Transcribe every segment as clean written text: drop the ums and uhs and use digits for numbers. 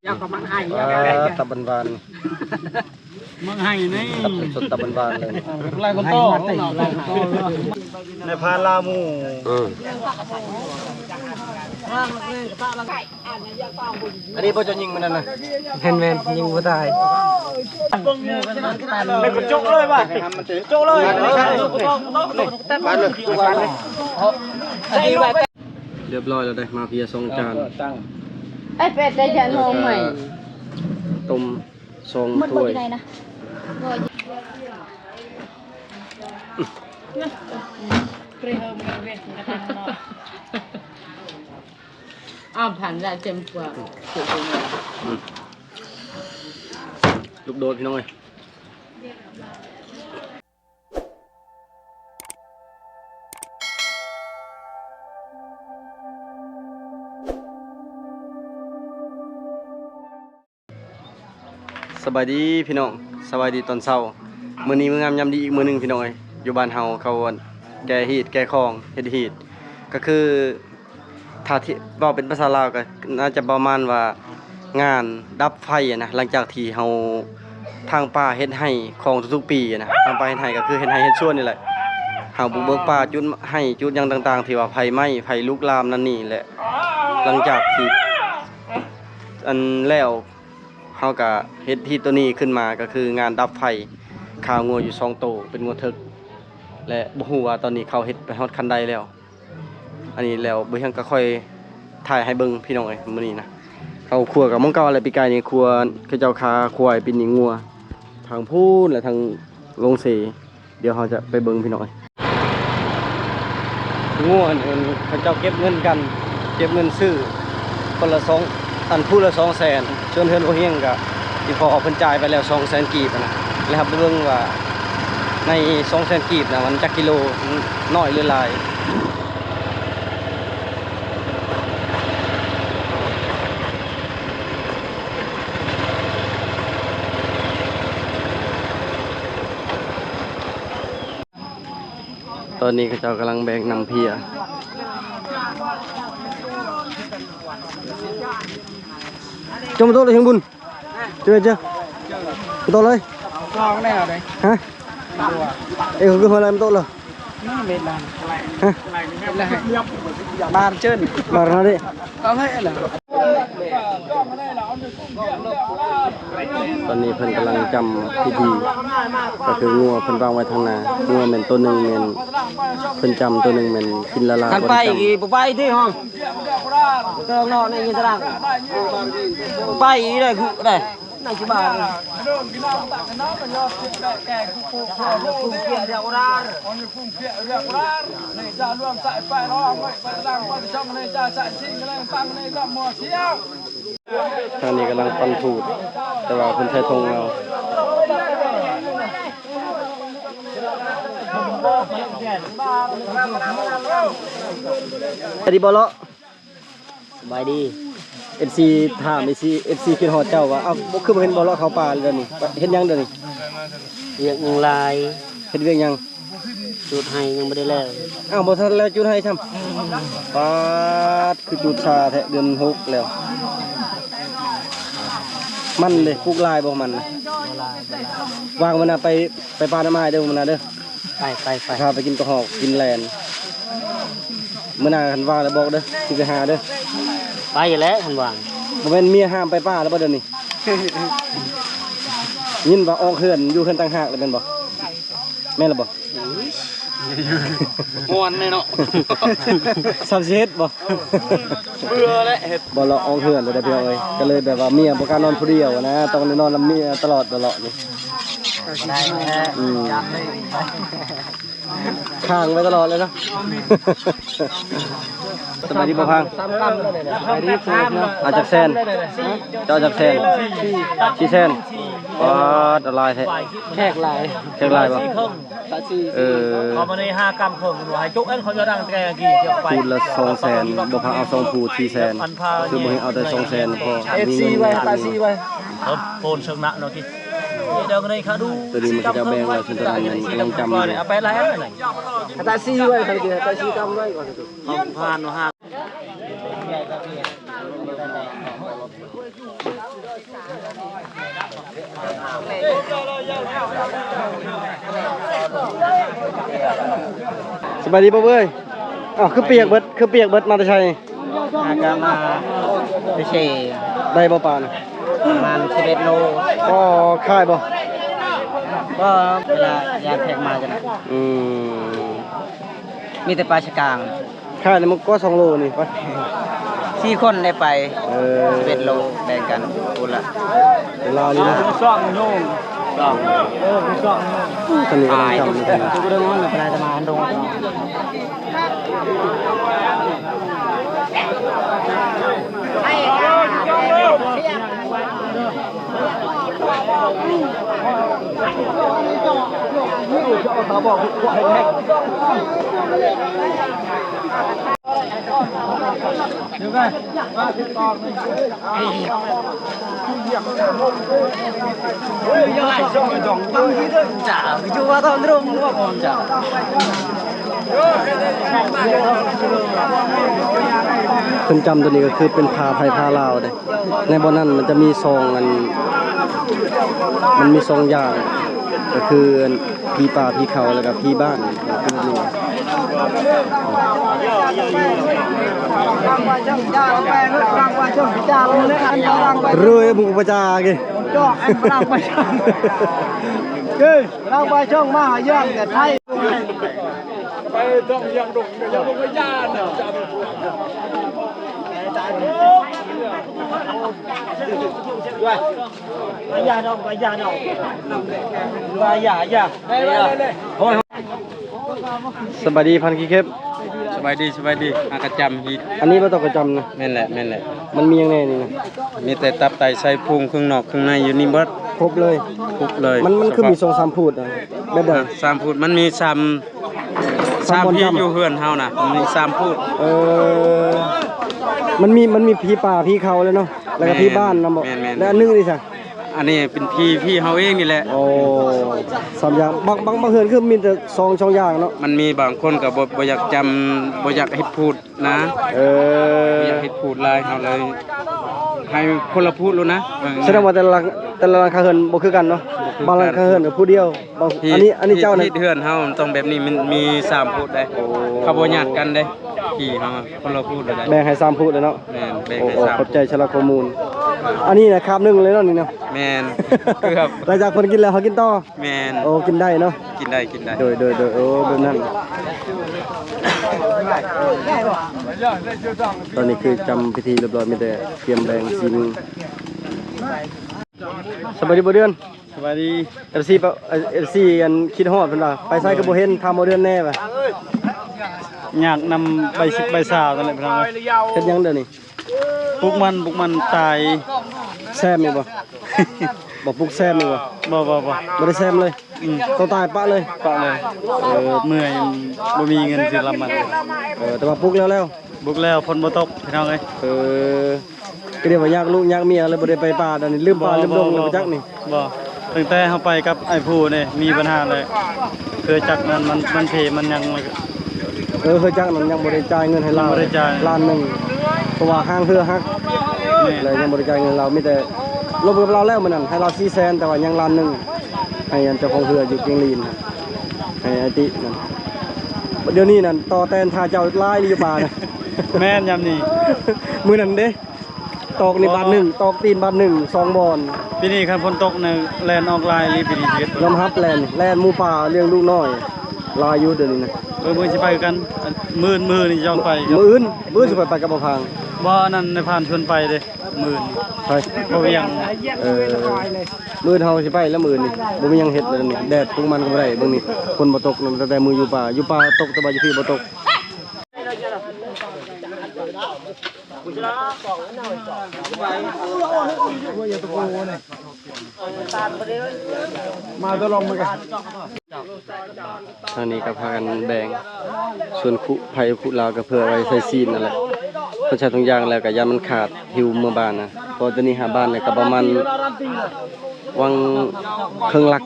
ยาวกับมังไห้ตะบันวานมังไห้นี่สดตะบันวานเลยลายคนโตในพานลามูอันนี้พ่อจะยิงมันนั่นนะแมนยิงผู้ตายไม่กดจกเลยป่ะจกเลยเรียบร้อยแล้วได้มาเพีย2 จานไอ้เป็ดได้จะลงใหม่ต้ม2 ถ้วยอ้าวผ่านได้เต็มกว่าลูกโดดพี่น้องเอ้ยสบายดีพี่น้องสบายดีตอนเช้ามื้อนี้มื้องามยามดีอีกมื้อนึงพี่น้องเอ้ยอยู่บ้านเฮาเขาแก่ฮีดแก่คองเฮ็ดฮีดก็คือถ้าที่เว้าเป็นภาษาลาวก็น่าจะประมาณว่างานดับไฟนะหลังจากที่เฮาทางป่าเฮ็ดให้ของทุกๆปีนะทางป่าเฮ็ดให้ก็คือเฮ็ดให้เฮ็ดสวนนี่แหละเฮาบุกเบิกป่าจุดให้จุดหยังต่างๆที่ว่าไฟไหม้ไฟลุกลามนั่นนี่แหละหลังจากที่อันแล้วเฮาก็เฮ็ดที่ตัวนี้ขึ้นมาก็คืองานดับไฟข่าวงัวอยู่2 โตเป็นงัวทึกและบ่ฮู้ว่าตอนนี้เขาเฮ็ดไปฮอดคันใดแล้วอันนี้แล้วบ่ยังก็ค่อยถ่ายให้เบิ่งพี่น้องเอ้ยมื้อนี้นะเขาครัวกับมงเก่าอะไรปีกายนี่ครัวเขาเจ้าคาควายเป็นงัวทางพูนและทางลงเสเดี๋ยวเขาจะไปเบิ่งพี่น้องเอ้ยงัวเขาเจ้าเก็บเงินกันเก็บเงินซื้อคนละ2 อันพูดละ200,000ส่วนเฮือนบ่เฮียงก็ที่พอเพิ่นจ่ายไปแล้ว200,000 กีบนะแล้วครับเบิ่งว่าใน200,000 กีบนะมันจักกิโลน้อยหรือหลายตอนนี้เขาเจ้ากำลังแบกนำเพียจมโต๊ะเลยเฮงบุญเจอโต๊ะเลยลองได้เหรอฮะเอ้ยคืออะไรโต๊ะเหรอไม่เป็นไรฮะบานเชิญบานอะไรเอาให้เหรอตอนนี้เพิ่นกำลังจำพิธีก็คืองัวเพิ่นวางไว้ทางหน้างัวแม่นตัวหนึ่งแม่นเพิ่นจำตัวหนึ่งแม่นกินละลายไปอีกไปที่ห้องเติมนอนในยินตรังไปอีกเลยคือได้ในชิบาทางนี้กำลังปั้นถูดแต่ว่าเพิ่นใช้ธงเอาสวัสดีบอลเลาะสบายดีFC ถาม FC คิดฮอดเจ้าว่าเอ้าบ่คือบ่เห็นบอลเลาะเขาป่าเดี๋ยวนี้เฮ็ดหยังเดี๋ยวนี้เรียกยังลายเฮ็ดเวียกหยังจุดให้ยังบ่ได้แล้วอ้าวบ่ทันแล้วจุดให้ซ้ำปาดคือจุดชาแท้เดือน6แล้วมันเลยปลูกลายบ่มันนะวางมันน่ะไปปลาน้ำไม้เด้อมันน่ะเด้อไปพาไปกินกระหอกกินแลนมื้อหน้าคันว่างแล้วบอกเด้อสิไปหาเด้อไปอยู่แล้วคันว่างบ่แม่นเมียห้ามไปป้าแล้วบ่เดี๋ยวนี้ยินว่าออกเฮือนอยู่เฮือนต่างหากแล้วแม่นบ่แม่นล่ะบ่ม่วนแน่เนาะซับเฮ็ดบ่เบื่อแล้วเฮ็ดบ่เลาะออกเฮือนแล้วได้พี่เอ้ยก็เลยแบบว่าเมียบ่กล้านอนผู้เดียวนะต้องนอนนำเมียตลอดนี่ข้างไว้ตลอดเลยเนาะสบายดีบ่พังสบายดีอาจากแซนเจ้าจากแซนชีแซนปอดลายแท้แขกลายบ่เอามาใน5 กรัมเพิ่มดูให้จุกเอ็นเขาจะดังแกกี่เกี่ยวไปพูดละ200,000บ่พังเอา2พูด400,000คือบ่ให้เอาแต่200,000พอมีเงินไว้ตาซีไว้โอนเชิงนะเนาะที่เดี๋ยวกันเลยค่ะดูตัวนี้มันจะแบ่งแล้วสุดท้ายมันกำลังจำอยู่เอาไปแล้วไหนตาซีไว้ใครเดียวตาซีกำไว้ก่อนผ่านว่า5 สบายดีป่ะเว้ยอ้าวคือเปียกเบิดมาแต่ชัย อากามาไปเช ได้บ่ปาน ประมาณ11 โล ก็ค่ายบ่ ก็เวลายามแท็กมาจะนะ อืม มีแต่ปลาชะกาง ค่ายนี่มันก็2โลนี่ปะ 4 คนได้ไป 11 11 โลแบ่งกันคนละ เวลานี้นะ 2 โล2 ท่านนี้กำลังจำนะครับ ทุกเรื่องมันเป็นอะไรจะมาอันดงจ่าจูว่าต้องรุ่งว่าผมจ่า เพิ่นจำตัวนี้ก็คือเป็นพาไทยพาลาวเด้ในบ่อนั้นมันจะมีซองมันมีซองอย่างก็คือพี่ป่าพี่เขาแล้วก็พี่บ้านคือนี่รวยบุกประจาเก cho anh đang bayช่องđang bayช่องมาหาย่างแต่ไทยไปต้องยังดงไม่ย่านน่ะจ้าด้วยย่าดองย่าดองย่าได้โอ้ย สบายดีพันกี่เข็บ สบายดีอากระจำฮี อันนี้บ่ต้องกระจำนะ แม่นแหละ มันมีอย่างแน่นี่นะ มีแต่ตับไตไส้พุงเครื่องนอกเครื่องในอยู่นี่เบิด ครบเลย ทุกเลย มันคือมี2-3พูดอ่ะแบบใด สามพูดมันมีสาม สามคน พี่ จำ อยู่เฮือนเฮาน่ะมันมีสามพูด มันมีพี่ป่าพี่เขาเลยเนาะแล้วก็พี่บ้านนะบอก แม่น แล้วอันนึงนี่จ้ะ อันนี้เป็นพี่เฮาเองนี่แหละ โอ้สามอย่างบางเฮือนคือมีแต่สองอย่างเนาะ มันมีบางคนก็บ่อยากจำบ่อยากให้พูดนะบ่อยากให้พูดหลายเฮาเลย ให้คนละพูดรู้นะ แสดงว่าแต่ละหลังคาเฮือนบ่คือกันเนาะบางหลังคาเฮือนก็ผู้เดียวบางอันนี้เจ้าน่ะ ที่เฮือนเฮามันต้องแบบนี้มันมีสามพูดได้เขาบ่ญาติกันได้พี่เฮาคนละพูดได้ แบ่งให้3พูดเลยเนาะ แม่นแบ่ง โอ้ ให้ โอ้ สาม เข้าใจฉลาดข้อมูล อันนี้นะคาบหนึงเลยเนาะนี่เนาะ แม่นคือครับ หลังจากเพิ่นกินแล้วเขากินต่อ แม่น โอ้กินได้เนาะ กินได้ โดยโอ้แบบนั้นตอนนี้คือจำพิธีเรียบร้อยมีแต่เตรียมแบ่งซีนสบายดีบ่เดือน สวัสดี FC ปะ FC อันคิดฮอดเพิ่นว่าไปไสก็บ่เห็นทำบ่เดือนแน่ป่ะ อยากนำใบ10ใบสาวนั่นแหละพี่น้อง เฮ็ดหยังเด้อนี่ ปลุกมันตาย แซมอยู่บ่ บ่ปลุกแซมอยู่บ่ บ่ บ่ได้แซมเลยต้องตายปะเลย ปะเลยเมื่อยบ่มีเงินสิรับมัน แต่ว่าปลุกแล้ว ปลุกแล้วฝนบ่ตกพี่น้องเอ้ย ก็เรียกว่ายากลูกยากเมียเลยบ่ได้ไปป่าตอนนี้ลืมป่าลืมดงเลยบ่จักนี่ บ่ตั้งแต่เฮาไปกับไอ้ผู้นี่มีปัญหาเลยคือจักนั้นมันเพมันยัง เฮ้ยจักนั้นยังบ่ได้จ่ายเงินให้เรา ยังบ่ได้จ่าย ล้านหนึงเพราะว่าห้างเฮือฮักเลยยังบ่ได้จ่ายเงินเรามีแต่ลบกับเราแล้วมื้อนั้นให้เรา400,000แต่ว่ายังล้านหนึงให้อันเจ้าของเฮืออยู่เกียงลีนให้ไอ้ตินั่นเดี๋ยวนี้นั่นต่อแตนทาเจ้าลายอยู่ป่านะ แม่นยามนี้ มื้อนั้นเด้ตอกนี่บาทหนึ่งตอกตีนบาทหนึ่ง2บอน ปีนี้คันฝนตกเนี่ยแลนออกลายรีบปีนี้ชีวิต ยอมรับแลนหมูป่าเลี้ยงลูกน้อยลายอยู่เดี๋ยวนี้นะ มื้อสิไปกันมื้อนี่จะไป มื้อสิไปกับบ่พัง บ่นั่นในผ่านชวนไปเด้มื้อ ไป บ่เวียง มื้อเฮาสิไปแล้วมื้อนี่บ่มีหยังเฮ็ดเลยนี่แดดปรุงมันก็บ่ได้เบิ่งนี่ฝนบ่ตกนั่นแต่มื้ออยู่ป่าตกแต่ว่าอยู่พี่บ่ตกมาตลอดมากันทางนี้ก็พากันแบ่งส่วนคุไผคุลาวก็เพื่อไว้ใส่ซีนนั่นแหละเพิ่นใช้ทุกอย่างแล้วก็ยามมันขาดหิวเมื่อบ้านนะเพอตัวนี้หาบ้านเนี่ยก็ประมาณวังครึ่งลัก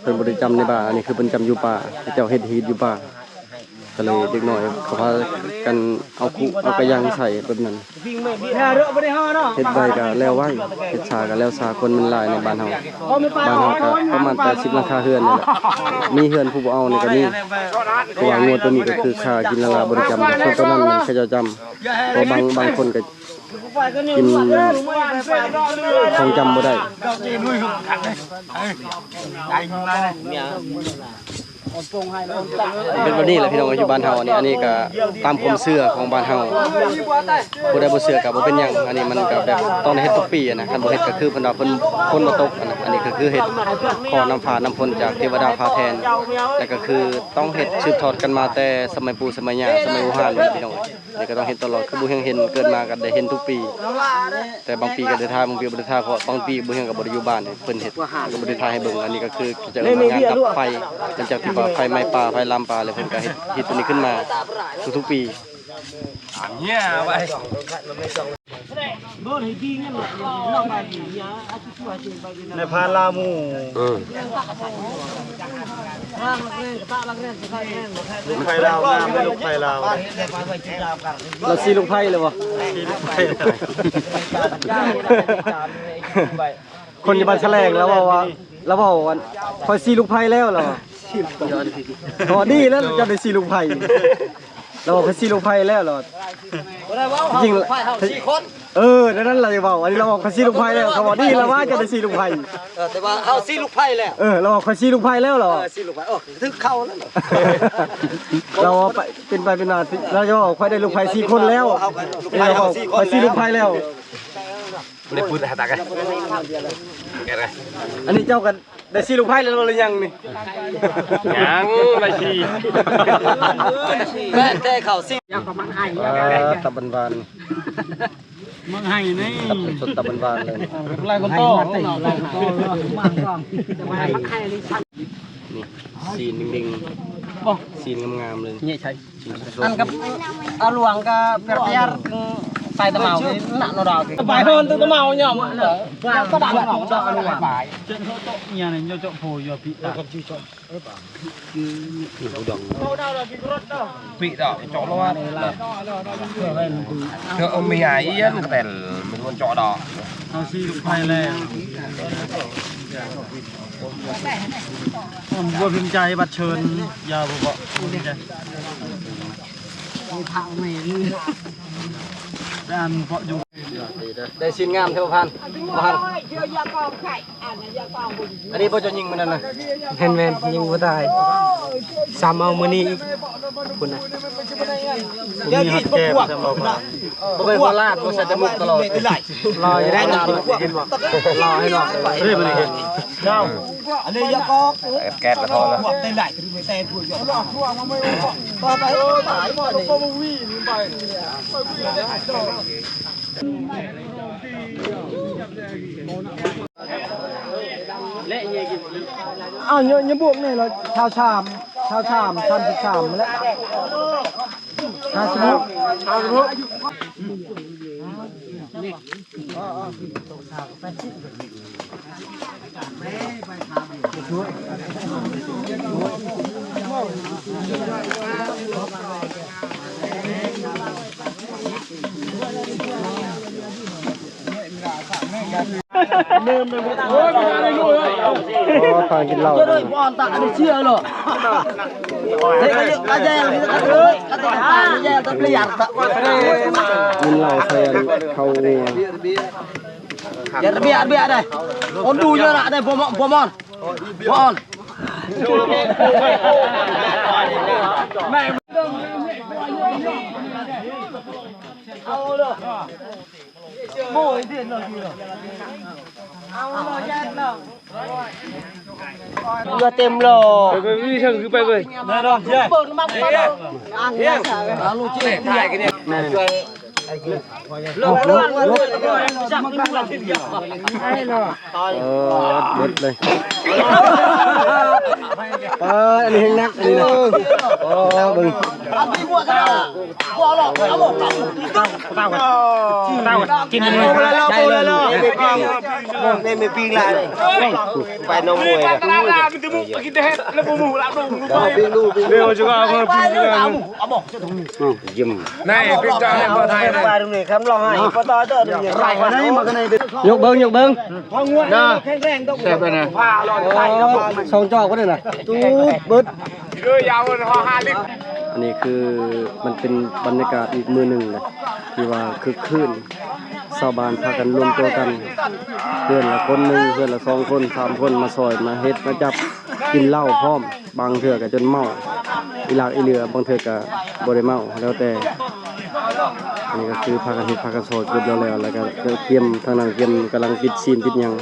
เพิ่นบ่ได้จำในบ้านอันนี้คือเพิ่นจำอยู่ป่าเจ้าเฮ็ดฮีดอยู่ป่า ก็เลยเด็กน้อยเขาพากันเอาคุเอากระยังใส่แบบนั้นเฮ็ดใบก็แล้วไว้เฮ็ดชาก็แล้วชาคนมันหลายในบ้านเฮาก็ประมาณ80หลังคาเรือนนี่แหละมีเรือนผู้บ่เอานี่ก็มีเพราะว่างวดตัวนี้ก็คือค่ากินละลาบริจำคนตัวนั้นมันเขาจะจำเพราะบางคนก็กินของจำบ่ได้เป็นแบบนี้แหละพี่น้องอยู่บ้านเฮาอันนี้ก็ตามความเชื่อของบ้านเฮาผู้ใดบ่เชื่อก็บ่เป็นหยังอันนี้มันก็แบบต้องเฮ็ดทุกปีนะคันบ่เฮ็ดก็คือเพิ่นว่าเพิ่นฝนบ่ตกอันนี้ก็คือเฮ็ดขอน้ำฟ้าน้ำฝนจากเทวดาฟ้าแทนแล้วก็คือต้องเฮ็ดสืบทอดกันมาแต่สมัยปู่สมัยย่าสมัยโบราณเลยพี่น้องนี่ก็ต้องเฮ็ดตลอดคือบ่เฮ็ดเกิดมาก็ได้เห็นทุกปีแต่บางปีก็ได้ทายบางปีบ่ได้ทายเพราะบางปีบ่เฮ็ดก็บ่ได้อยู่บ้านเพิ่นเฮ็ดก็บ่ได้ทายให้เบิ่งอันนี้ก็คือจะเอิ้นว่างานกับไฟหลังจากที่ว่าไฟไหม้ป่าไฟลามป่าเลยเพิ่นก็เฮ็ดตัวนี้ขึ้นมาทุกๆปีในพานลามูลูกไผ่ลาวงามลูกไผ่ลาว เราซีลูกไผ่เลยวะคนอยู่บ้านแฉลงแล้วว่าวันคอยซีลูกไผ่แล้วเหรออ๋อดีแล้วจะได้ซีลูกไผ่เราบอกซีลูกไผ่แล้วเหรอจริงนั่นเราจะบอกอันนี้เราบอกคอยซีลูกไผ่แล้วเขาบอกดีแล้วว่าจะได้ซีลูกไผ่แต่ว่าเอาซีลูกไผ่แล้วเราบอกคอยซีลูกไผ่แล้วเหรอซีลูกไผ่ถึงเข้าแล้วเราไปเป็นมาเราจะบอกคอยได้ลูกไผ่4 คนแล้วเราบอกคอยซีลูกไผ่แล้วได้พูดหาตากันอันนี้เจ้ากันได้ซีลูกไผ่แล้วหรือยังนี่ยังไม่ชีแม่แต่เขาซีตะบันบานมังไห้นี่สดตะบันบานเลยลายคนโตนี่ซีนดิ่งๆซีนงามๆเลยนี่ใช่อันกับเอาหลวงกับเปียร์ไปตะเมาหนักเราไปเพิ่นตะเมาเนี่ยมันก็ดังของเจ้าหลวงเจ้าโตเนี่ยเนี่ยเจ้าโผล่ปีตาปีดอกเจาะแล้วว่าเธอมีไอ้ยันแต่มันมันเจาะดอกเอาซีลูกไผ่แล้วผมบัวพิมพ์ใจบัดเชิญยาวบ่พิมพ์ใจทางไม่ลืมด้านเพาะอยู่ได้ชิ้นงามเท่าพันอันนี้พ่อจะยิงมันนั่นนะแฮนด์แมนยิงบ่ได้ซ้ำเอามื้อนี้อีกคุณน่ะมีฮัดแก้มจะบอกว่าบ่เป็นโคราชบ่ใส่จมูกตลอดรออยู่ได้นานกินบ่รอให้รอเฮ้ยบ่ได้เห็นเจ้าอันนี้ยากอกแก้ละพอแล้วเต้นไหลถึงไปเต้นพูดอยู่ต่อไปตายบ่นี่ก็บ่วิ่งไปอ้าวเนี่ยบวกนี่เราชาวชาม33แล้วทานกินเหล้าด้วยบอลตาอันนี้เชื่อเหรอเฮ้ยก็แย่เลยก็ติดตาแย่ต้องเปลี่ยนกินเหล้าแทนเขาเนี่ยอย่าเบียดได้คนดูเยอะละได้พอมอนเอาเลยโม่เด่นเลยเอาเลยยัดเลยเรือเต็มเลยไปวิ่งเชิงคือไปเลยได้ดอกเย้เปิดมาเปิดอ่างเนี่ยลูกเจี๊ยบถ่ายกันเนี่ยลงจับมันกันเลยให้เลยหมดเลย อันนี้นักอันนี้นะโอ้เบิ่งกินเลยได้ไม่ปิ้งละไปน้องมวยเร็วจังอ่ะคนปิ้งยิ้มนี่ปิ้งจานในไทยนะตรงนี้คำร้องให้พอต่อต่อนี่ไรกันนี่มากันนี่ยกเบิ้งนะแข็งๆต้องแซ่บเลยนะสองจอกก็ได้น่ะตูดเบิดยาว5 ลิตรอันนี้คือมันเป็นบรรยากาศอีกมือหนึ่งนะที่ว่าคือคลื่นชาวบ้านพากันรวมตัวกันเพื่อนละคนหนึ่งเพื่อนละ2 คน3 คนมาซอยมาเฮ็ดมาจับกินเหล้าพร้อมบางเถื่อก็จนเมาอีหลักอีเหลือบางเถื่อก็บ่ได้เมาแล้วแต่อันนี้ก็คือพากันเฮ็ดพากันซอยเกือบแล้วแล้วก็เตรียมทางนั้นเตรียมกำลังปิดซีนปิดหยัง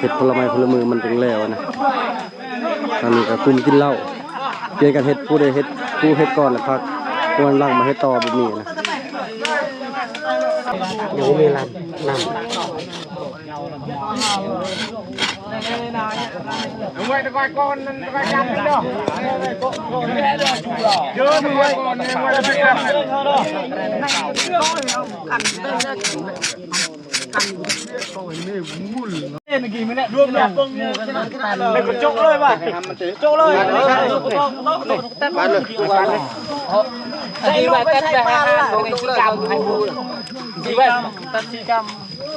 เฮ็ดผลไม้ผลมือมันถึงแล้วนะตอนนี้ก็คุมกินเหล้าเปลี่ยนกันเฮ็ดผู้ใดเฮ็ดผู้เฮ็ดก่อนแล้วพักควรหลังมาเฮ็ดต่อแบบนี้นะยังมีร้านนั่งไว้ตะกอยก่อนตะกอยจับเด้อเยอะหน่อยก่อนเนี่ยไว้ตะกอยรวมแล้วเลยก็จกเลยป่ะจกเลยบ้านเลยดีไว้ตัดไป5 กรัมให้บูดีไว้ตัด4 กรัม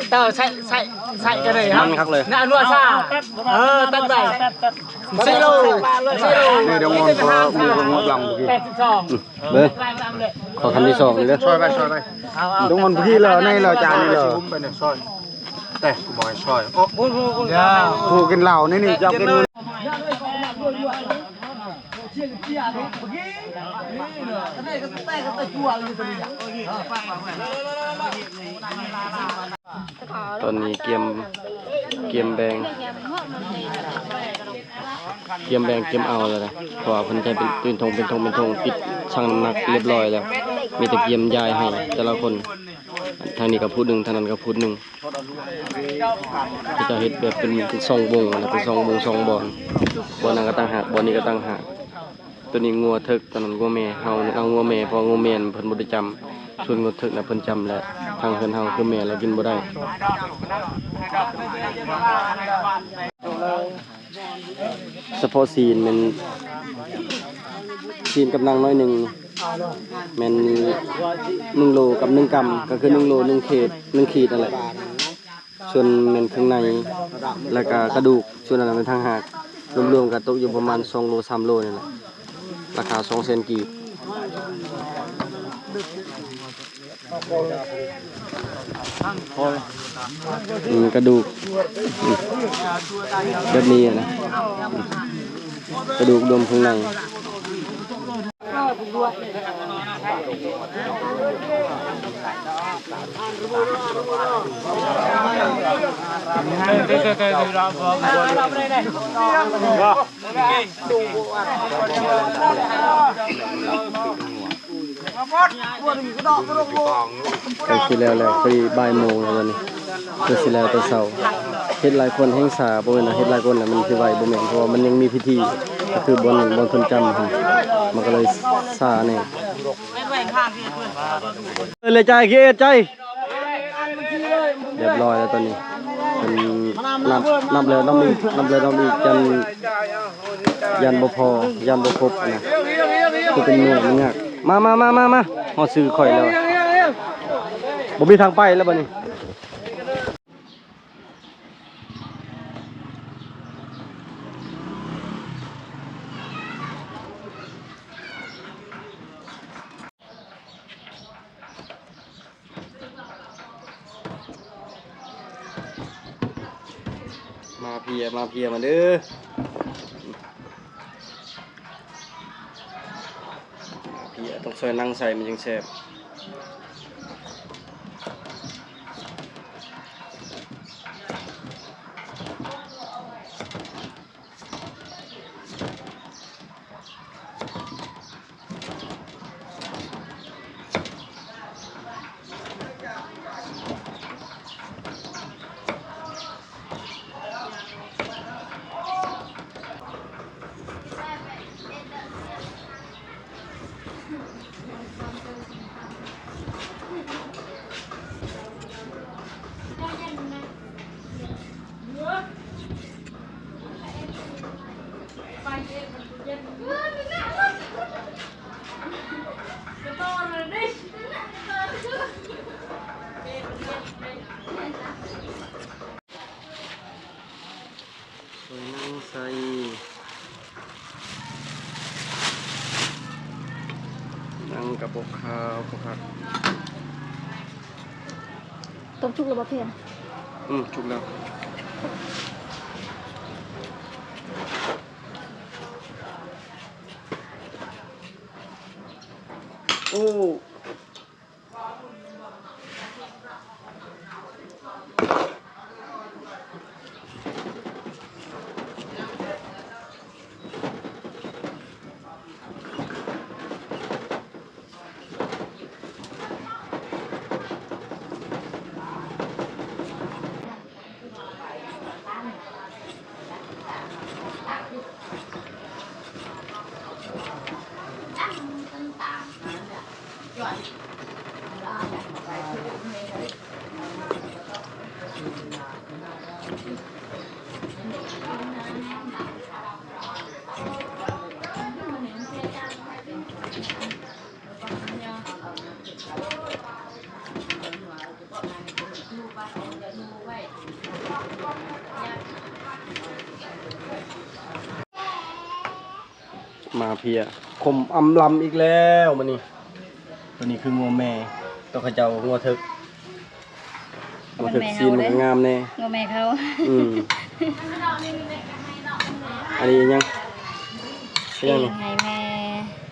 เต่าใส่กันเลยครับมันคักเลยน่านัวซ่าตัดไป0นี่เดี๋ยวงอนพอมือผมงดลำพี่82เบิ้งขอคำที่2นี่เด้อช่วยไปตรงมันพี่เราในเราจานนี่เลยไปเนี่ยช่วยแต่บ่อยช่วยโอ้ผู้กินเหล้านี่เจ้ากินตอนนี้เกียมแบงเกียมเอาแล้วนะเพราะว่าเพิ่นใช้เป็นปืนธงเป็นธงปิดชั่งน้ำหนักเรียบร้อยแล้วมีแต่เกียมยายให้แต่ละคนทางนี้ก็พูดหนึ่งทางนั้นก็พูดหนึ่งจะเฮ็ดแบบเป็น2 วงนะเป็น2 วง2 บอลนั้นก็ตั้งหากบอลนี้ก็ตั้งหากตัวนี้งัวเถิกตอนนั้นงัวแม่เฮาเอางัวแม่พองัวแม่เพิ่นบ่ได้จำส่วนงัวเถิกน่ะเพิ่นจำแล้วทางเพิ่นเฮาคือแม่เรากินบ่ได้เฉพาะซีนมันซีนกับนางน้อยหนึ่งแม่น1 โลกับ1 กรัมก็คือ1 โล1 ขีดนั่นแหละส่วนแม่นข้างในแล้วก็กระดูกส่วนนั้นเป็นทางหากรวมๆกันตกอยู่ประมาณ2 โล 3 โลนี่แหละราคา200,000 กีบกระดูกแบบนี้นะกระดูกรวมข้างในก็สิแล้วพอดีบ่ายโมงแล้วนี่ก็สิแล้วแต่เช้าเฮ็ดหลายคนแห่งสาบ่แม่นเฮ็ดหลายคนน่ะมันสิไหวบ่แม่นเพราะว่ามันยังมีพิธีก็คือบนเพิ่นจำมันก็เลยซาแน่เลยใจเกียใจเรียบร้อยแล้วตอนนี้เป็นนับแล้วต้องมียันบ่พอยันบ่ครบนะก็เป็นหน่วยมันยากมาฮอดซื้อข่อยแล้วบ่มีทางไปแล้วบัดนี้ มาเพียมาเด้อเพียต้องใส่นั่งใส่มันยังแซ่บ กับบกข้าวครับ ต้มชุกหรือบ่เพียน ชุกแล้วโอ้มาเพียคมอำลำอีกแล้วมันนี่ตัวนี้คืองัวแม่ตัวเขาเจ้างัวทึกงัวทึกซีนงามแน่ งัวแม่เขา อันนี้ยัง ปิ้งให้แม่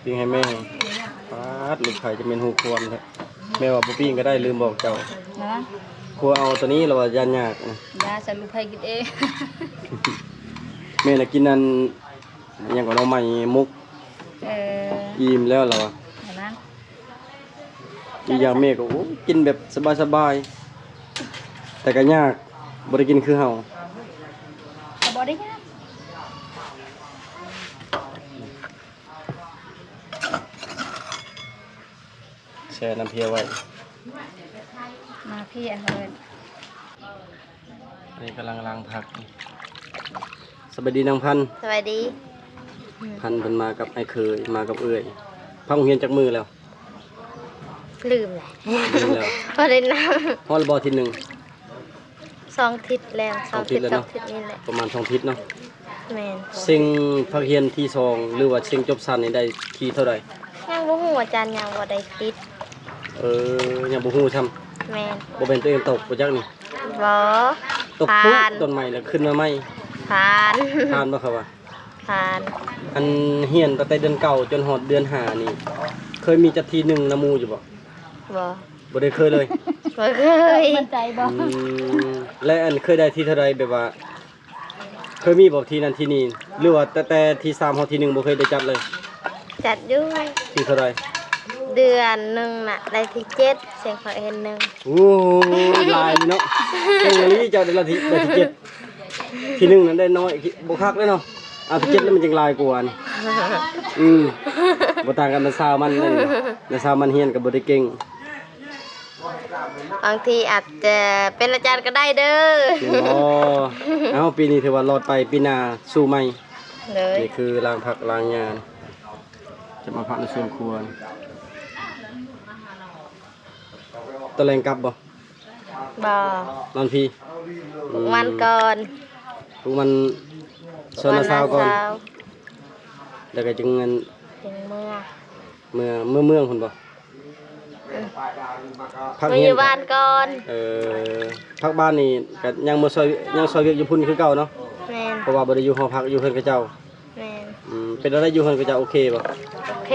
ปิ้งให้แม่ปาดลูกไข่จะเป็นหูควรครับแม่ว่าบ่ปิ้งก็ได้ลืมบอกเจ้า นะ ครัวเอาตัวนี้เราว่ายันยากนะ ยาสรุปให้กินเอง แม่น่ะกินนั่นยังก็เอาใหม่มุก อิ่มแล้วเหรอ เห็นไหม อีกอย่างแม่ก็โอ้กินแบบสบายๆแต่ก็ยากบ่ได้กินคือเฮา ก็บ่ได้ยาก แช่น้ำเพียไว้ มาพี่เฮ้ย อันนี้กำลังล้างผักสวัสดีนางพันธุ์ สวัสดี พันธุ์เพิ่นมากับไอ้เคยมากับเอื้อยพังเฮียนจากมือแล้ว ลืมเลย ลืมแล้ว พอได้น้ ฮอดบ่ทีหนึง ำ2 ทิศแล้ว สองทิศแล้วเนาะ 2 ทิศนี่แหละ ประมาณ2ทิศเนาะ แม่น สิ่งพักเฮียนที่2หรือว่าสิ่งจบสั้นนี่ได้ที่เท่าใด ยังบ่ฮู้อาจารย์ยังบ่ได้ทิศ ยังบ่ฮู้ซ้ แม่น ำบ่เป็นตัวเองตกบ่จักนี่ บ่ ตกปุ๊บ ผ่าน ต้นใหม่แล้วขึ้นมาใหม่ ผ่าน ผ่านบ่ครับว่า ผ่าน อันเฮียนตั้งแต่เดือนเก่าจนฮอดเดือน5นี่ เคยมีจักทีหนึ่งน้ำหมู่อยู่บ่ บ่ บ่ได้เคยเลย บ่เคยมั่นใจบ่ และอันเคยได้ที่เท่าใดแบบว่า เคยมีบ่ทีนั้นที่นี่หรือว่าแต่ที่3ฮอดที่1บ่เคยได้จัดเลย จัดอยู่ ที่เท่าใด เดือนหนึงน่ะได้ที่7เสียงขอเห็นหนึง โอ้ลายนี่เนาะเก่งอีหลีเจ้าได้ละที่ได้ที่7ที่หนึ่งนั้นได้น้อยบ่คักเลยเนาะที่7แล้วมันจังลายกว่านี่บ่ต่างกันนะสาวมันนั่นนะสาวมันเฮียนก็บ่ได้เก่ง บางทีอาจจะเป็นอาจารย์ก็ได้เด้อ เอ้าปีนี้ถือว่ารอดไปปีหน้าสู้ใหม่ เลย นี่คือล้างผักล้างงานจะมาพักในส่วนครัวตะแรงกลับบ่ บ่ นอนพี่ วันก่อน ทุกวันโซนเช้าก่อน วัละ แล้วก็จึงเงิน ถึงเมื่อ เมืองพุ่นบ่พัก มา เฮี อย ยู่บ้านก่อน พักบ้านนี่ก็ยังซอยเวียกอยู่พุ่นคือเก่าเนาะ แม่น เพราะว่าบ่ได้อยู่หอพักอยู่เพิ่นกับเจ้า แม่น เป็นอะไรอยู่เพิ่นกับเจ้าโอเคบ่ โอเค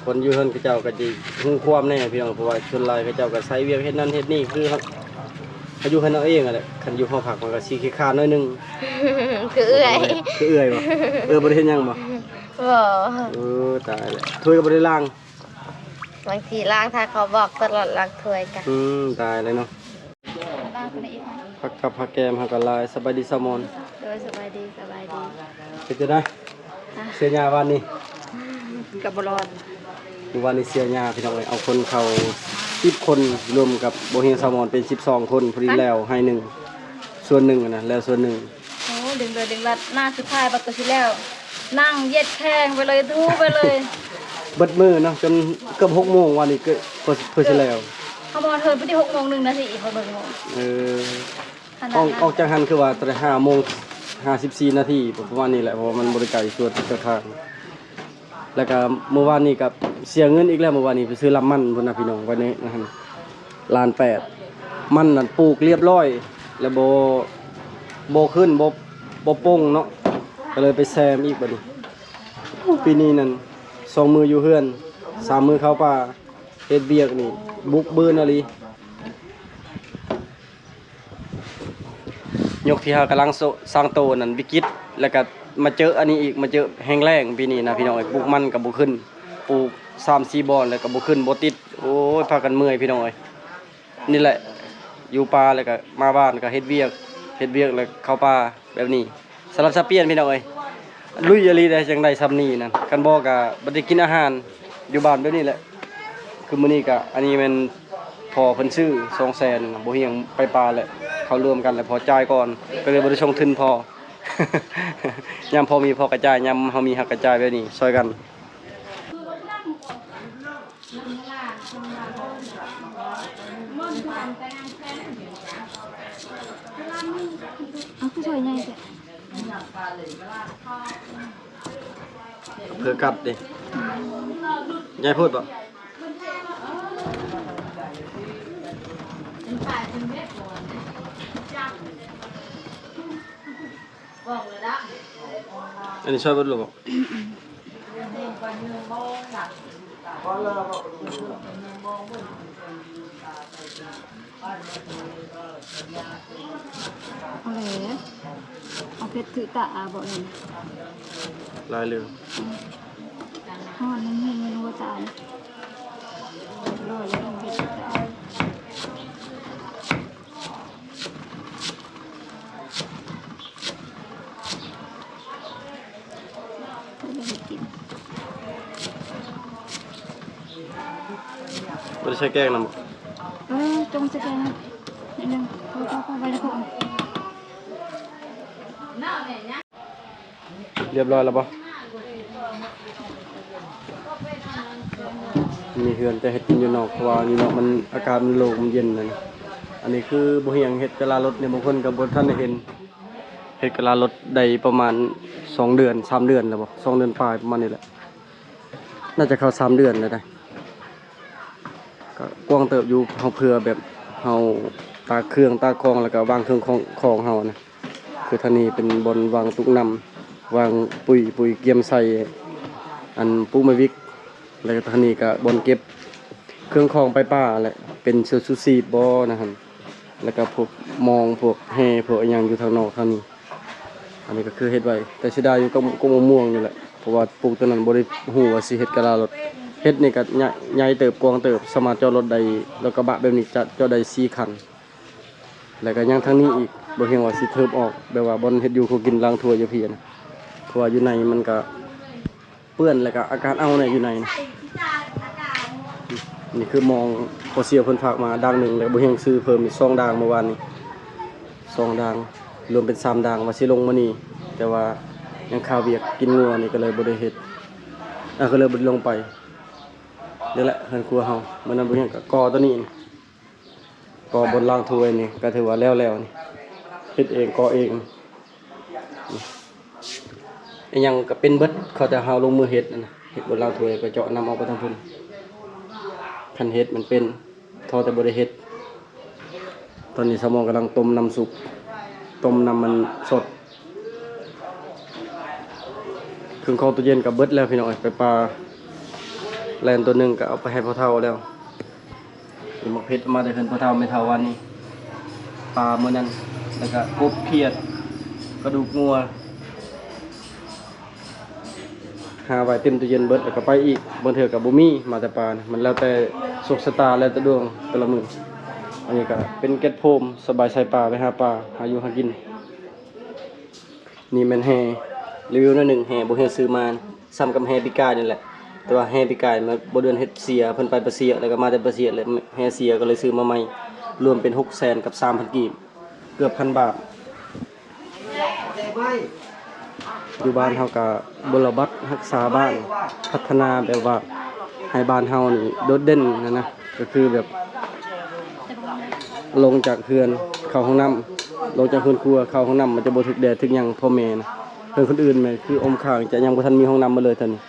คนอยู่เพิ่นกับเจ้าก็สิฮู้ความแน่พี่น้องเพราะว่าชนหลายกับเจ้าก็ใช้เวียกเฮ็ดนั่นเฮ็ดนี่คือครับอายุเพิ่นเอาเองอ่ะแหละคันอยู่หอพักมันก็สิขี้คร้านหน่อยนึง คือเอื้อย คือเอื้อยบ่บ่ได้เฮ็ดหยังบ่ บ่ ตายแล้วถ้วยก็บ่ได้ล้าง บางทีล้างถ้าเขาบอกตลอดล้างถ้วยกัน ตายเลยเนาะผักกับผักแกมผักกะลายสบายดีซามอน โดยสบายดีสบายดี เป็นจะได้เสียหญ้าวันนี้ กับบรอด วันนี้เสียหญ้าพี่น้องเอ้ยเอาคนเข้า10คนรวมกับโบเฮียซามอนเป็น12คนพอดีแล้วให้หนึ่งส่วนหนึ่งอะนะแล้วส่วนหนึ่ง โอ้ดึงเลยดึงลัดหน้าสุดท้ายบัตรตัวที่แล้ว นั่งเย็ดแข้งไปเลยทูไปเลย เบิดมือเนาะจนเกือบ6 โมงวันนี้เพื่อสิแล้ว เขาบอกเธอไปที่6:01 นาทีอีกเขาเบิ่งโมง ขนาด อ นั้น อกจากหันคือว่าตอน5 โมง 54 นาทีประมาณนี้แหละเพราะว่ามันบริการส่วนทาง แล้วก็เมื่อวานนี้ก็เสียเงินอีกแล้วเมื่อวานนี้ไปซื้อลำมันพุ่นน่ะพี่น้องวันนี้นะฮะ1,800,000มันนั่นปลูกเรียบร้อยแล้วบ่ขึ้นบ่โป่งเนาะก็เลยไปแซมอีกบัดนี้ปีนี้นั่น2มื้ออยู่เฮือน3มื้อเข้าป่าเฮ็ดเวียกนี่บุกบืนอะลียกที่เฮากำลังสร้างโตนั่นวิกฤตแล้วก็มาเจออันนี้อีกมาเจอแห้งแล้งปีนี้นะพี่น้องปลูกมันก็บ่ขึ้นปลูก3-4บ่อนแล้วก็บ่ขึ้นบ่ติดโอ้ยพากันเมื่อยพี่น้องนี่แหละอยู่ป่าแล้วก็มาบ้านก็เฮ็ดเวียกแล้วเข้าป่าแบบนี้สลับสับเปลี่ยนพี่น้องลุยอะลีได้จังได๋ซ้ำนี้นั่นคันบ่ก็บ่ได้กินอาหารอยู่บ้านแบบนี้แหละคือมื้อนี้ก็อันนี้มันพอเพิ่นซื้อ 200,000 บ่เฮียงไปป่าแหละเขารวมกันแล้วพอจ่ายก่อนก็เลยบ่ได้ส่งทุนพอ ยามพอมีพอกระจายยามเฮามีหักกระจายแบบนี้ช่วยกัน เอาผู้ช่วยใหญ่จ้ะ เพื่อกัดดิยายพูดบ่อันนี้ช่วยบ่รู้บ่ เอาเลยเอาเพชรถือตาบอกเลย ลายเรื่อง ห่อนึงเห็นเมนูจานรอเลยเพชรถือตาบ่ได้ใช้แกงนำบ่ จงจะแกนิดนึงพอไปแล้วพอ เรียบร้อยแล้วบ่มีเฮือนแต่เฮ็ดกินอยู่นอกเพราะว่าอยู่นอกมันอากาศมันโล่งมันเย็นนั่นอันนี้คือบ่เฮียงเฮ็ดกะลารถเนี่ยบางคนก็บ่ทันได้เห็นเฮ็ดกะลารถได้ประมาณ2 เดือน3 เดือนแล้วบ่2 เดือนปลายประมาณนี้แหละน่าจะเข้า3 เดือนแล้วได้ก็กว้างเติบอยู่เฮาเพื่อแบบเฮาตากเครื่องตากของแล้วก็วางเครื่องของเฮานะคือทางนี้เป็นบนวางตุกน้ำวางปุ๋ยเกียมใส่อันปูมะวิกแล้วก็ทางนี้ก็บนเก็บเครื่องของไปป่าแหละเป็นเชือกชูชีพบ่นะครับแล้วก็พวกมองพวกแห่พวกอย่างอยู่ทางนอกทางนี้อันนี้ก็คือเฮ็ดไว้แต่สิได้อยู่ก็มะม่วงนี่แหละเพราะว่าปลูกตัวนั้นบ่ได้ฮู้ว่าสิเฮ็ดกะลารถเฮ็ดนี่ก็ใหญ่เติบกว้างเติบสามารถจอดรถได้แล้วก็บะแบบนี้จะจอดได้4 คันแล้วก็ยังทางนี้อีกบ่เฮียงว่าสิเทิบออกแบบว่าบ่เฮ็ดอยู่เขากินล้างถ้วยอยู่พี่นะเพราะว่าอยู่ในมันก็เปื้อนแล้วก็อากาศเอาเนี่ยอยู่ในนะนี่คือมองพอเสียเพิ่นฝากมาดังหนึงแล้วบ่เฮียงซื้อเพิ่มอีก2 ด่างเมื่อวานนี้2 ด่างรวมเป็น3 ด่างว่าสิลงมื้อนี้แต่ว่ายังข้าวเวียกกินงัวนี่ก็เลยบ่ได้เฮ็ดก็เลยบ่ได้ลงไปนี่แหละเฮือนครัวเฮามื้อนั้นบ่เฮียงก็ก่อตัวนี้ก่อบนล่างถ้วยนี่ก็ถือว่าแล้วนี่เฮ็ดเองก่อเองอีหยังก็เป็นเบิดเขาแต่เฮาลงมือเฮ็ดนั่นน่ะเฮ็ดบนล่างถ้วยก็เจาะน้ำออกไปทางพุ่นคันเฮ็ดมันเป็นทอแต่บ่ได้เฮ็ดตอนนี้สมองกำลังต้มน้ำซุปต้มน้ำมันสดเครื่องของตู้เย็นก็เบิดแล้วพี่น้องไปปลาแลนตัวนึงก็เอาไปให้พ่อเฒ่าแล้วหมกเผ็ดมาได้เพิ่นพ่อเฒ่าไม่เท่าวันนี้ปลามื้อนั้นแล้วก็กบเขียดกระดูกงัวหาไว้เต็มตู้เย็นเบิดแล้วก็ไปอีกบนเถื่อกับบ่มีมาแต่ปลานะมันแล้วแต่โชคชะตาแล้วแต่ดวงแต่ละมื้ออันนี้ก็เป็นเก็ดโพมสบายใส่ปลาไปหาปลาหาอยู่หากินนี่มันแฮรีวิวหน่อยหนึงแฮบ่เฮ็ดซื้อมาซ้ำกับแฮปีกายนี่แหละแต่ว่าแฮปีกายมาบ่เดือนเฮ็ดเสียเพิ่นไปประเสียแล้วก็มาแต่ประเสียเลยแฮเสียก็เลยซื้อมาใหม่รวมเป็น600,000กับ 3,000 กีบเกือบ 1,000 บาทอยู่บ้านเฮาก็บรบัดรักษาบ้านพัฒนาแบบว่าให้บ้านเฮานี่โดดเด่นนะก็คือแบบลงจากเฮือนเข้าห้องน้ำลงจากเฮือนครัวเข้าห้องน้ำมันจะบ่ถึกแดดถึกหยังพ่อแม่นะเพิ่นคนอื่นแม่คืออมข้างจะยังบ่ทันมีห้องน้ำมาเลยตอนนี้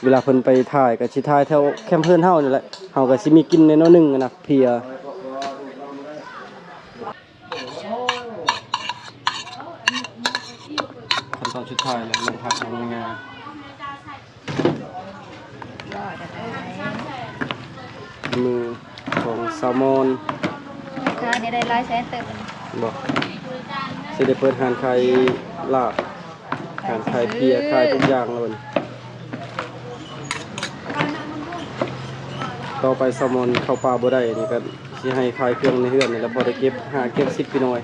เวลาเพิ่นไปถ่ายก็สิถ่ายแถวแคมป์เพิ่นเฮานี่แหละเฮาก็สิมีกินในน้อยหนึงนะเพลียขั้นตอนสุดท้ายแล้วลงผักลงงามือของแซลมอน ค่ะนี่ได้หลายแสนเติบ บอกสิได้เปิดหานขายลาบหานขายเพียขายทุกอย่างเลยต่อไปแซลมอนเข้าปลาบ่ได้นี่ก็สิให้ขายเครื่องในเฮือนนี่แล้วพอได้เก็บเก็บ10พี่น้อย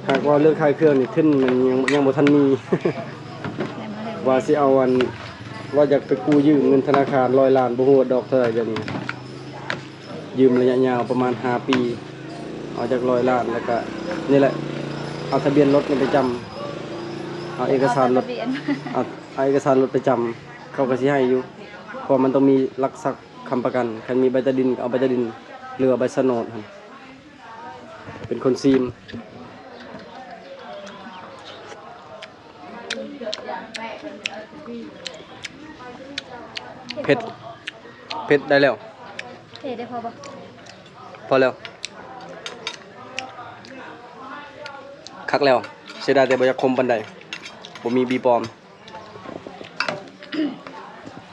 หากว่าเรื่องขายเครื่องนี่ขึ้นมันยังบ่ทันมี ว่าสิเอาอันว่าอยากไปกู้ยืมเงินธนาคาร100 ล้านบ่ฮู้ว่าดอกเท่าไหร่เดี๋ยวนี้ยืมระยะยาวประมาณ5 ปีเอาจาก100 ล้านแล้วก็นี่แหละเอาทะเบียนรถไปจำเอาเอกสารรถเอาเอกสารรถไปจำเขาก็สิให้อยู่เพราะมันต้องมีหลักทรัพย์ค้ำประกันคันมีใบตะดินก็เอาใบตะดินหรือว่าใบโฉนดหั่นเป็นคนซีมเผ็ดได้แล้ว เฮ็ดได้พอบ่ พอแล้วคักแล้วเสียดายแต่บ่อยากคมปานใดบ่มีบีปลอม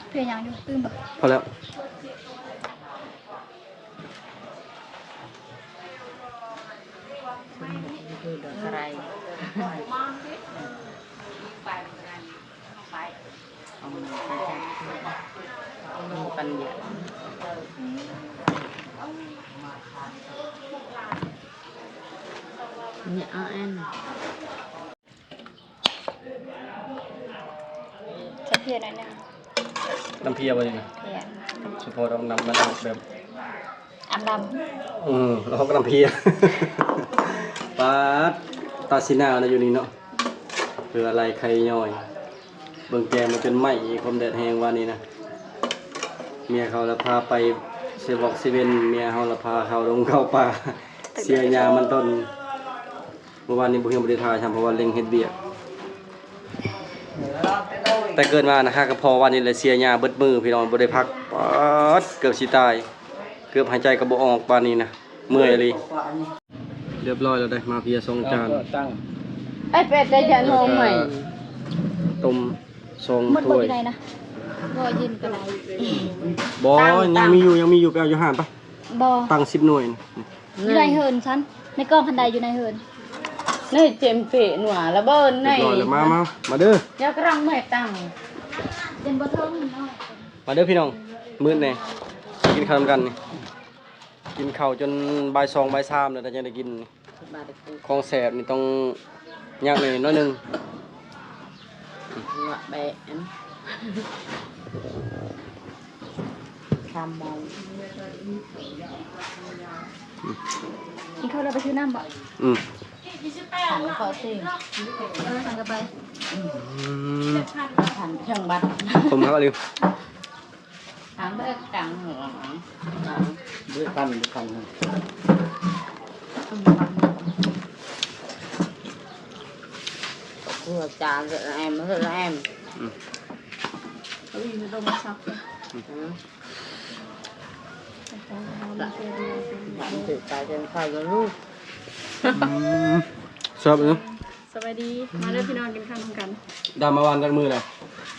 เพื่อยังอยู่ตื่นบ่ พอแล้ว คือดอกอะไรปัญญาเนี่ยอัน จะเพียหน่อยนึง น้ำเพียบ่นี่นะ เพีย เฉพาะเอาน้ำมันเอาแบบ อาบน้ แล้วเขาก็น้ำเพีย ปาดตาซินานะอยู่นี่เนาะคืออะไรใครย่อยเบิ่งแกมันจนไหม้ความแดดแห้งว่านี่นะเมียเขาละพาไปเซเว่นเมียเขาละพาเขาลงเข้าป่าเสียยามันต้นเมื่อวานนี้บุเฮงบริทายทำเพราะว่าเล็งเฮ็ดเบียกแต่เกินมานะฮะก็พอวันนี้เลยเสียยาเบิดมือพี่น้องบ่ได้พักป๊อดเกือบสิตายเกือบหายใจก็บ่ออกปานนี้นะเมื่อยเลยเรียบร้อยแล้วได้มาเพีย2 จาน ไอ้เป็ดได้จะนมใหม่ ต้ม ำหมด 2 ถ้วย ที่ไหนนะบ่ยืนก็ได้ บ่ยังมีอยู่ไปเอาอยู่ห่านปะ บ่ ตั้ง10 หน่วย อยู่ในเฮินฉันในกล้องคันใดอยู่ในเฮิน นี่เจมเปะหนัวแล้วเบิ้ล เรี นี่ ยบร้อยแล้วมาเด้อ ยากรังไม่ตั้ง เป็นบ่เทิงน้อย มาเด้อพี่น้องมื้อนี้กินข้าวนำกันนี่กินข้าวจนบ่าย 2 บ่าย 3แล้วถ้าจะได้กินนี่ของแสบนี่ต้องยากหน่อยนึง หนัวแบะทำมอง กินข้าวแล้วไปซื้อน้ำบ่ หันคอสิ สั่งกันไป หันเครื่องบัตร ผมครับลิว หันเบิกกลางหัว ด้วยกัน หัวจานrất là emเอาอยู่ในโรงซัก bạn tự tay chân phải rồi luôn ชอบเนาะ สวัสดีมาเด้อพี่น้องกินข้าวกัน ดามาวานจากมือเลย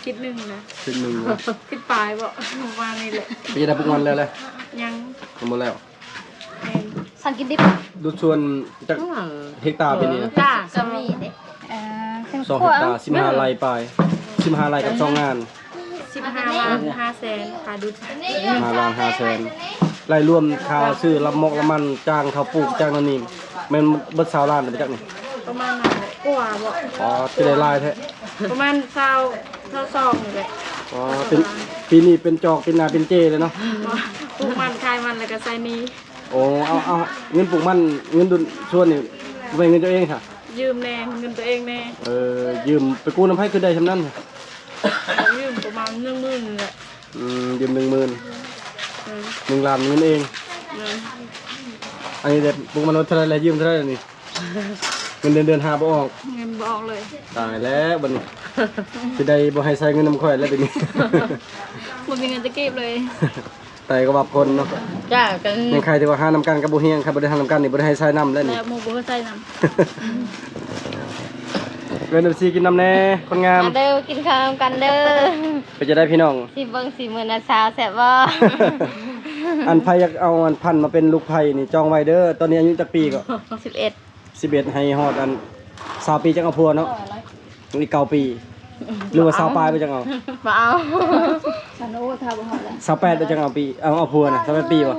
คิดนึงนะ ขึ้นหนึ่ง คิดปลายบ่วานนี่แหละ พี่ได้ปุ๊กวันแล้วเลย ยัง หมดแล้ว สั่งกินดิบ ดูชวนจากเฮกตาร์เป็นนี่นะ จ้าก็มีเด็ก2 เฮกตาร์15 ไร่ปลาย15 ไร่กับ2 งาน 15 ล้าน5 แสนค่ะดู 5 ล้าน5 แสนรายรวมค่าซื้อรับมกละมันจ้างเขาปลูกจ้างนั่นนี่แม่นเบิด20 ล้านไปจักนี่ ประมาณนั้นแหละกว่าบ่ อ๋อสิได้หลายแท้ ประมาณ22นี่แหละ อ๋อเป็นปีนี้เป็นจอกเป็นนาเป็นเจเลยเนาะ ปลูกมันคายมันแล้วก็ใส่นี้ โอ้เอาเงินปลูกมันเงินดุลส่วนนี่บ่เป็นเงินตัวเองค่ะ ยืมแน่เงินตัวเองแน่ ยืมไปกู้น้ำไผคือได้ซำนั้นค่ะ ยืมประมาณ10,000นี่แหละ ยืม 10,000 1 ล้านเงินเอง อันนี้เด็ดปลูกมันเท่าไหร่แล้วยืมเท่าไหร่นี่ เงินเดือนหาบ่ออก เงินบ่ออกเลย ตายแล้วบัดนี้ สิได้บ่ให้ใช้เงินนำข่อยแล้วเดี๋ยวนี้ บ่มีเงินจะเก็บเลย แต่ก็บับคนเนาะ จ้ากัน ยังใครที่ว่าหานำกันกับบ่เฮียงครับบ่ได้หานำกันนี่บ่ได้ให้ใช้น้ำแล้วนี่ แล้วหมู่บ่ใส่น้ำ เงินซีกินน้ำแน่คนงาม มาเด้อกินข้าวกันเด้อ ไปจะได้พี่น้อง สิเบิ่งสิมื้อน่ะสาวแซ่บบ่ อันไผอยากเอาอันพันธุ์มาเป็นลูกไผ่นี่จองไว้เด้อตอนนี้อายุจักปีก็ 11 11ให้ฮอดอัน20ปีจังเอาพัวเนาะนี่9ปีหรือว่า20ปลายไปจังเอา บ่เอา ฉันโอ้ถ้าบ่ฮอดแล้ว 28ไปจังเอาปีเอาพัวน่ะ28ปีบ่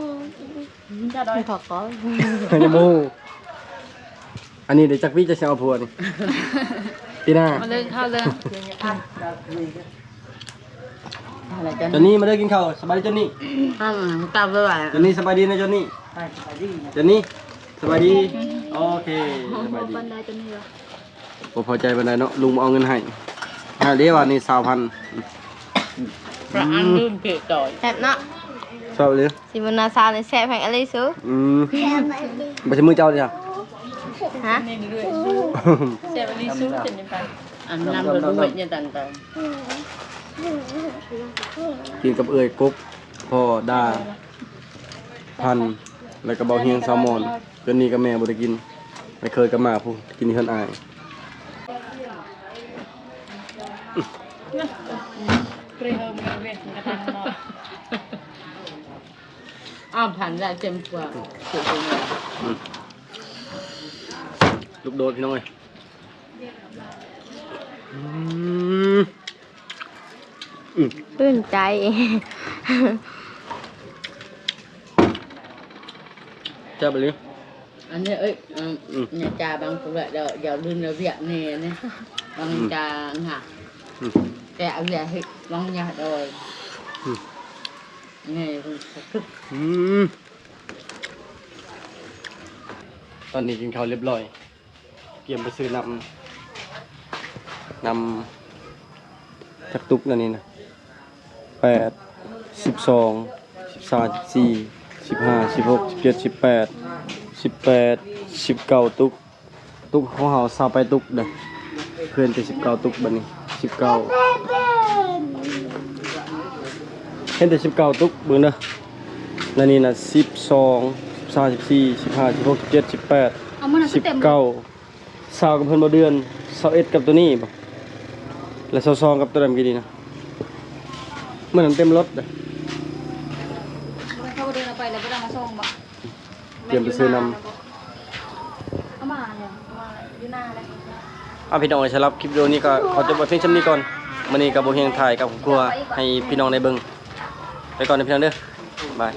จะดอย ขอขอ ยังบ่ฮู้อันนี้เดี๋ยวจักปีจะสิเอาพัวนี่ปีหน้า มาเลยเข้าเลย อะไรจัน จนนี่มาเด้อกินข้าวสบายดีจนนี่ กลับไปไหว จนนี่สบายดีนะจนนี่จนนี่สบายดีโอเคสบายดี บันไดจนนี่เหรอ บ่พอใจปานใดเนาะลุงเอาเงินให้เรียกว่านี่20,000 ประอันลืมเกะจ่อย แซ่บเนาะ ชอบเลย สิมื้อน่ะสาวนี่แซ่บแห่งอะไรซุ บ่ใช่มือเจ้าดิค่ะ ฮะ เสียบลิซูเป็นยังไง อันนั้นเราดูไม่ยันตัน กินกับเอ่ยกบพ่อดาพันแล้วก็เบาเฮียงแซลมอนจนนี่กับแม่บ่ได้กินไม่เคยกับหมาผู้กินเฮือนอาย เปรี้ยวมันเวทกระทันเนาะ อ้าวผ่านได้เต็มกว่าสุดเลย ลูกโดดพี่น้องเอ้ยอืม ปลื้มใจ เจ้าไปเลย อันนี้เอ้ยเนี่ยจ่าบางคนเลยเดี๋ยวลืมระเบียบเนี่ยนะบางจ่าหนักแต่เอาอย่าให้บางอย่าโดยนี่คุณคึก ตอนนี้กินข้าวเรียบร้อยเตรียมไปซื้อนจักตุกนั่นนี่นะ8 12 13 14 15 16 17 18 19ตุกของเฮาซาไปตุกเด้อเพื่อนแต่19ตุกบัดนี้19เห็นแต่19ตุกเบิ่งเด้อแล้วนี่น่ะ12 13 14 15 16 17 18 เอามันน่ะ 19 เต็ม 20กับเพิ่นบ่เดือน21กับตัวนี้บ่แล้ว22กับตัวนั้นกี่ดีนะเหมือนเต็มรถเด้อ เขาเดินไปแล้วก็ได้มาส่งบ่ เตรียมไปซื้อนำ เอามาเนี่ยมาอยู่หน้าเลย พี่น้องสำหรับคลิปวิดีโอนี้ก็ขอจบไว้เพียงเท่านี้ก่อนมื้อนี้ก็บ่เฮียงถ่ายกับครอบครัวให้พี่น้องได้เบิ่งไปก่อนนะพี่น้องเด้อบาย